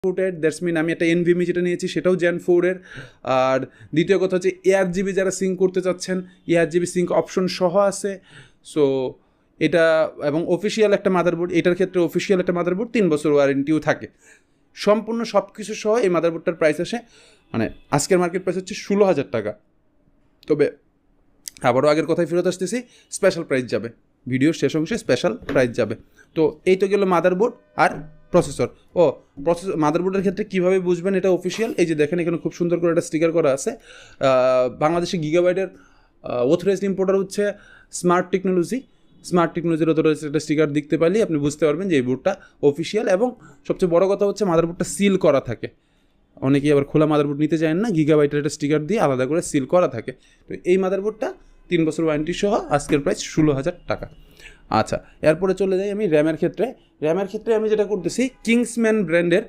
ফুটের, that's mean আমি একটা এনভিএমই যেটা নিয়েছি সেটাও জেন 4-এর। আর দ্বিতীয় কথা হচ্ছে ARGB যারা সিঙ্ক করতে চাচ্ছেন, ARGB সিঙ্ক অপশন সহ আছে। সো এটা এবং অফিসিয়াল একটা মাদারবোর্ড, এটার ক্ষেত্রে অফিসিয়াল একটা মাদারবোর্ড 3 বছর ওয়ারেন্টিও থাকে। সম্পূর্ণ সব কিছু সহ এই মাদারবোর্ডটার প্রাইস আসে মানে আজকের মার্কেট প্রাইস হচ্ছে 16,000 টাকা। তবে আবারও আগের কথায় ফেরত আসতেছি, স্পেশাল প্রাইস যাবে, ভিডিওর শেষ অংশে স্পেশাল প্রাইস যাবে। তো এই তো গেল মাদারবোর্ড আর প্রসেসর। মাদারবোর্ডের ক্ষেত্রে কীভাবে বুঝবেন এটা অফিসিয়াল, এই যে দেখেন এখানে খুব সুন্দর করে একটা স্টিকার করা আছে। বাংলাদেশে গিগাবাইটের অথরাইজড ইম্পোর্টার হচ্ছে স্মার্ট টেকনোলজির অথরাইজড একটা স্টিকার দেখতে পারলেই আপনি বুঝতে পারবেন যে এই বোর্ডটা অফিসিয়াল। এবং সবচেয়ে বড় কথা হচ্ছে মাদারবোর্ডটা সিল করা থাকে। অনেকেই আবার খোলা মাদারবোর্ড নিতে চান না, গিগাবাইটের একটা স্টিকার দিয়ে আলাদা করে সিল করা থাকে। তো এই মাদারবোর্ডটা 3 বছর ওয়ারেন্টি সহ আজকের প্রাইস 16,000 টাকা। আচ্ছা, এরপরে চলে যাই আমি র্যামের ক্ষেত্রে আমি যেটা করতেছি কিংসম্যান ব্র্যান্ডের